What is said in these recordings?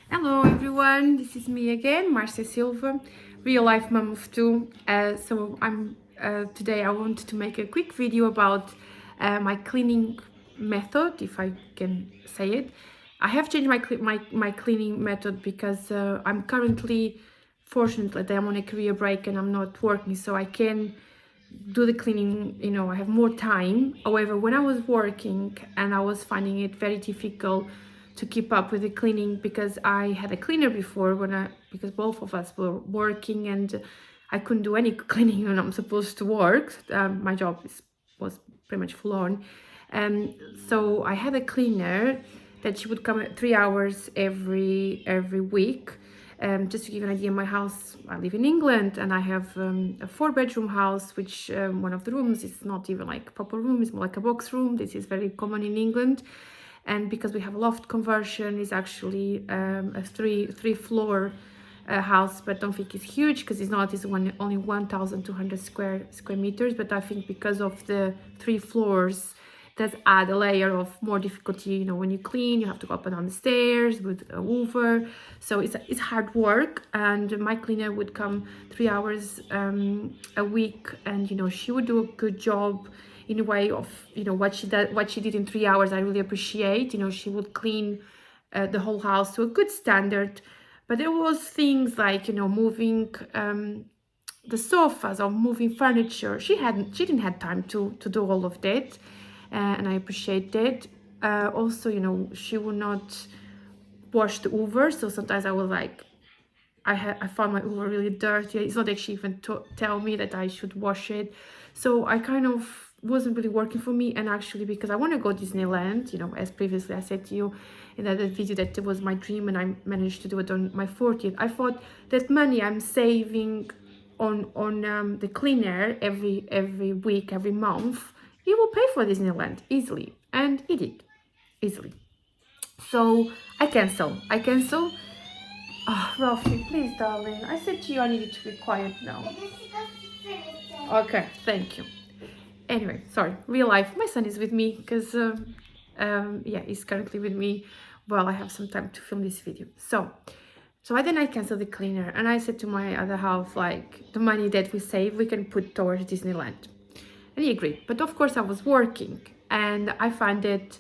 Hello everyone, this is me again, Marcia Silva, real life mom of two. Today I wanted to make a quick video about my cleaning method, if I can say it. I have changed my cleaning method because I'm currently, fortunately, I'm on a career break and I'm not working, so I can do the cleaning. I have more time. However, when I was working and I was finding it very difficult to keep up with the cleaning because I had a cleaner before because both of us were working and I couldn't do any cleaning when I'm supposed to work. My job was pretty much full on. So I had a cleaner that she would come at 3 hours every week. Just to give you an idea, my house, I live in England and I have a 4-bedroom house, which one of the rooms is not even like a proper room, it's more like a box room. This is very common in England. And because we have a loft conversion, it's actually a three floor house, but don't think it's huge because it's only 1,200 square meters. But I think because of the 3 floors, does add a layer of more difficulty. When you clean, you have to go up and down the stairs with a hoover, so it's hard work. And my cleaner would come 3 hours a week, and she would do a good job in a way of what she did in 3 hours. I really appreciate. She would clean the whole house to a good standard, but there was things like moving the sofas or moving furniture. She didn't have time to do all of that, and I appreciate that. Also, she would not wash the hoover, so sometimes I was like, I found my hoover really dirty. It's not that she even tell me that I should wash it, so I kind of wasn't really working for me. And actually, because I want to go Disneyland, as previously I said to you in that video, that it was my dream and I managed to do it on my 40th. I thought that money I'm saving on the cleaner every week, every month, it will pay for Disneyland easily, and it did easily. So I cancel. Oh, Ralphie, please, darling. I said to you I needed to be quiet now. Okay, thank you. Anyway, sorry. Real life. My son is with me because, yeah, he's currently with me while I have some time to film this video. So I canceled the cleaner, and I said to my other half, like, the money that we save, we can put towards Disneyland. And he agreed. But of course, I was working, and I find that,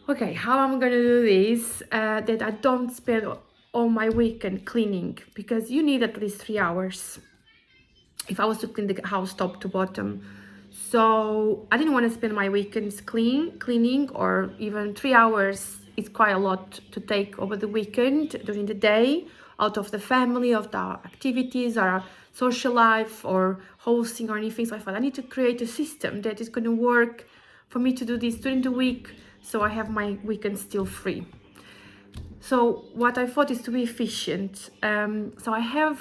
okay, how I'm gonna do this, that I don't spend all my weekend cleaning, because you need at least 3 hours if I was to clean the house top to bottom. So I didn't want to spend my weekends cleaning, or even 3 hours. It's quite a lot to take over the weekend during the day out of the family, of the activities, or social life, or hosting, or anything. So I thought I need to create a system that is going to work for me to do this during the week, so I have my weekend still free. So what I thought is to be efficient. So I have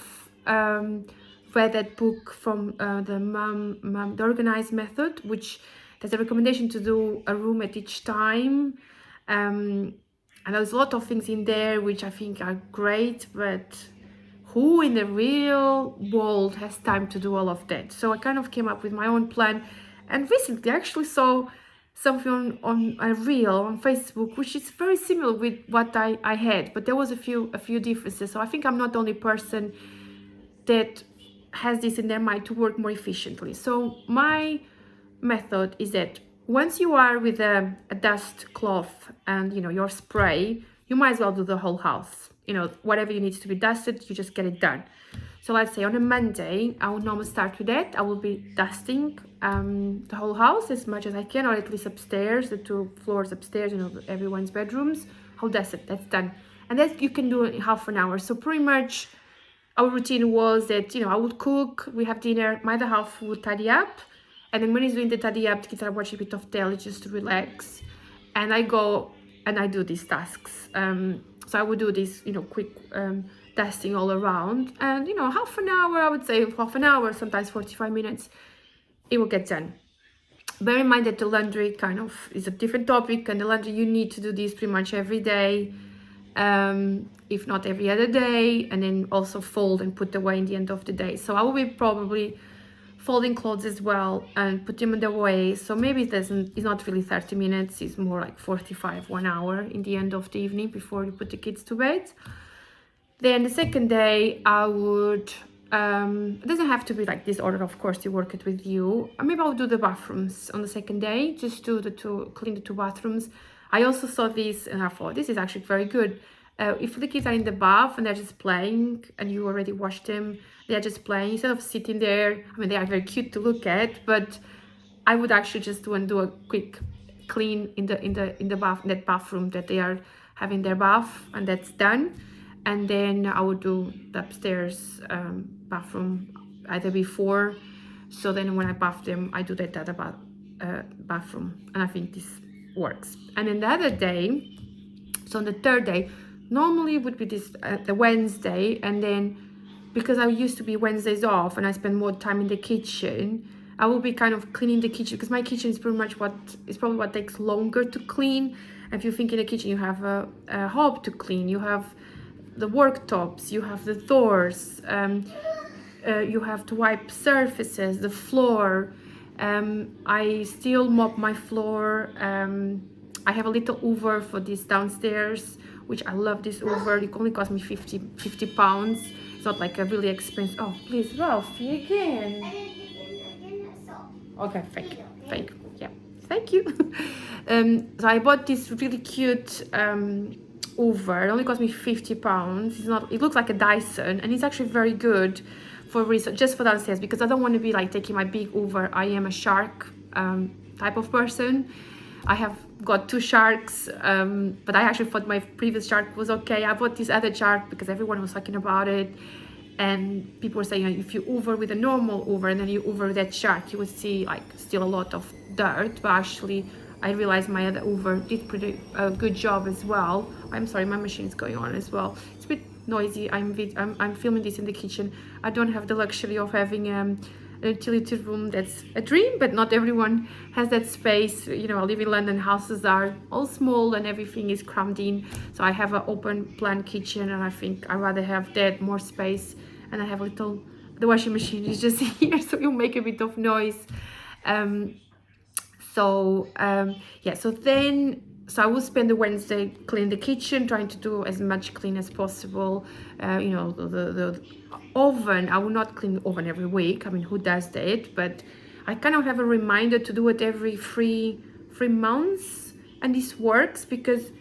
read that book from the Organized Method, which there's a recommendation to do a room at each time. And there's a lot of things in there which I think are great, but who in the real world has time to do all of that? So I kind of came up with my own plan. And recently I actually saw something on a reel on Facebook, which is very similar with what I had, but there was a few differences. So I think I'm not the only person that has this in their mind to work more efficiently. So my method is that once you are with a dust cloth and your spray, you might as well do the whole house. Whatever needs to be dusted, you just get it done. So let's say on a Monday, I would normally start with that. I will be dusting the whole house as much as I can, or at least upstairs, the 2 floors upstairs, everyone's bedrooms. I'll dust it, that's done. And that you can do in half an hour. So pretty much our routine was that, I would cook, we have dinner, my other half would tidy up. And then when he's doing the tidy up, the kids are watching a bit of telly just to relax. And I go and I do these tasks. So I would do this, quick dusting all around. And, half an hour, I would say half an hour, sometimes 45 minutes, it will get done. Bear in mind that the laundry kind of is a different topic, and the laundry, you need to do this pretty much every day, if not every other day, and then also fold and put away in the end of the day. So I will be probably folding clothes as well and put them away. So maybe it's not really 30 minutes, it's more like 45, 1 hour in the end of the evening before you put the kids to bed. Then the second day I would, it doesn't have to be like this order, of course, you work it with you. Maybe I'll do the bathrooms on the second day, just do clean the 2 bathrooms. I also saw this and I thought, this is actually very good. If the kids are in the bath and they're just playing and you already washed them, they're just playing instead of sitting there. I mean, they are very cute to look at, but I would actually just do a quick clean in the bath, in that bathroom that they are having their bath, and that's done. And then I would do the upstairs bathroom either before. So then when I bath them, I do that other bathroom, and I think this works. And then the other day, so on the third day, normally it would be this the Wednesday, and then because I used to be Wednesdays off and I spend more time in the kitchen, I will be kind of cleaning the kitchen, because my kitchen is pretty much probably what takes longer to clean. And if you think in the kitchen, you have a hob to clean, you have the worktops, you have the doors, you have to wipe surfaces, the floor. I still mop my floor. I have a little Hoover for this downstairs, which I love this Hoover. It only cost me 50 pounds. It's not like a really expensive. Oh, please, Ralphie, again. Okay, fake, yeah, thank you. So I bought this really cute Hoover. It only cost me 50 pounds. It looks like a Dyson, and it's actually very good for research, just for downstairs, because I don't want to be like taking my big Hoover. I am a shark type of person. I have got 2 sharks, but I actually thought my previous shark was okay. I bought this other shark because everyone was talking about it, and people were saying, if you Hoover with a normal Hoover and then you Hoover with that shark, you would see like still a lot of dirt. But actually, I realized my other Hoover did pretty good job as well. I'm sorry, my machine is going on as well. It's a bit noisy. I'm filming this in the kitchen. I don't have the luxury of having a utility room. That's a dream, but not everyone has that space. You know, I live in London, houses are all small and everything is crammed in. So I have an open plan kitchen, and I think I'd rather have that, more space. And I have the washing machine is just here, so you'll make a bit of noise. So I will spend the Wednesday cleaning the kitchen, trying to do as much clean as possible. You know, the oven, I will not clean the oven every week. I mean, who does that? But I kind of have a reminder to do it every three months, and this works because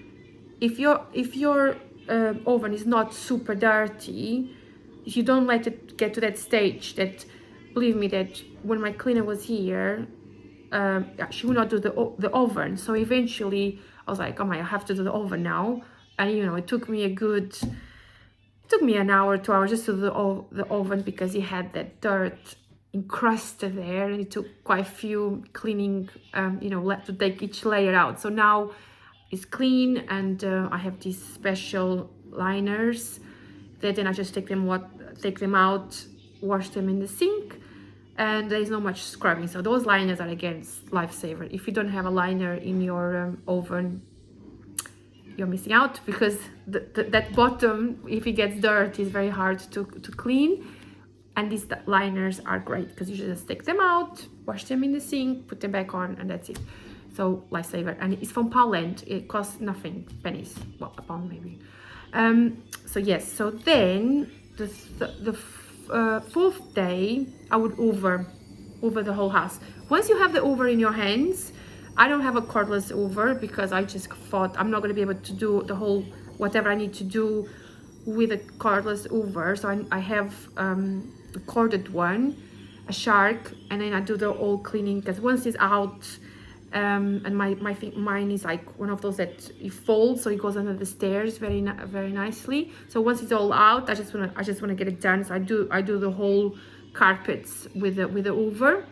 if your oven is not super dirty, if you don't let it get to that stage, that, believe me, that when my cleaner was here, she would not do the oven. So eventually I was like, oh my, I have to do the oven now. And you know, it took me an hour, 2 hours just to do the oven, because it had that dirt encrusted there, and it took quite a few cleaning, you know, to take each layer out. So now it's clean, and I have these special liners that then I just take them out, wash them in the sink, and there's not much scrubbing. So those liners are, again, lifesaver. If you don't have a liner in your oven, you're missing out, because that bottom, if it gets dirty, is very hard to clean. And these liners are great because you just take them out, wash them in the sink, put them back on, and that's it. So lifesaver. And it's from Poland. It costs nothing, pennies, well, a pound maybe. So yes, so then the fourth day I would Hoover the whole house. Once you have the Hoover in your hands, I don't have a cordless Hoover because I just thought I'm not going to be able to do the whole whatever I need to do with a cordless Hoover. So I have a corded one, a shark, and then I do the whole cleaning, because once it's out, and mine is like one of those that it folds, so it goes under the stairs very nicely. So once it's all out, I just want to get it done. So I do the whole carpets with the Hoover.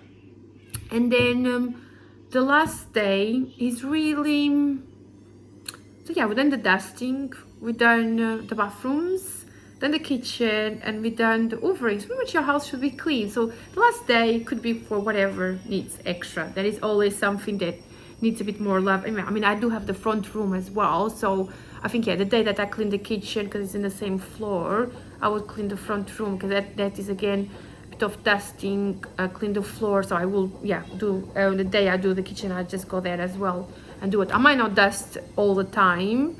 And then the last day is really, so yeah, we've done the dusting, we've done the bathrooms, then the kitchen, and we've done the hoovering. So pretty much your house should be clean. So the last day could be for whatever needs extra. There is always something that needs a bit more love. I mean, I do have the front room as well. So I think, yeah, the day that I clean the kitchen, because it's in the same floor, I would clean the front room, because that is, again, bit of dusting, clean the floor. So I will, yeah, do the day I do the kitchen, I just go there as well and do it. I might not dust all the time,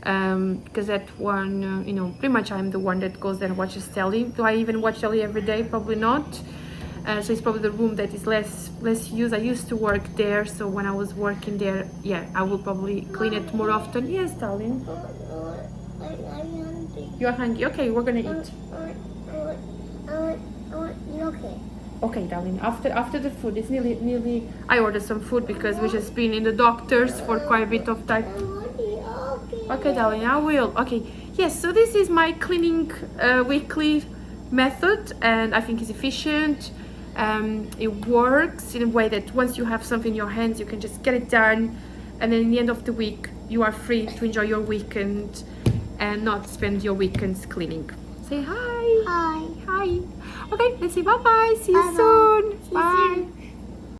because that one, you know, pretty much I'm the one that goes there and watches telly. Do I even watch telly every day? Probably not. So it's probably the room that is less used. I used to work there, so when I was working there, yeah, I will probably clean it more often. Yes, darling. You're hungry. Okay, we're gonna eat. Okay, darling. After the food, it's nearly. I ordered some food because we've just been in the doctor's for quite a bit of time. Okay, darling, I will. Okay, yes. So this is my cleaning weekly method, and I think it's efficient. It works in a way that once you have something in your hands, you can just get it done, and then in the end of the week, you are free to enjoy your weekend and not spend your weekends cleaning. Say hi. Hi. Hi. Okay, let's say bye bye. See you Bye-bye. soon. See you Bye. soon.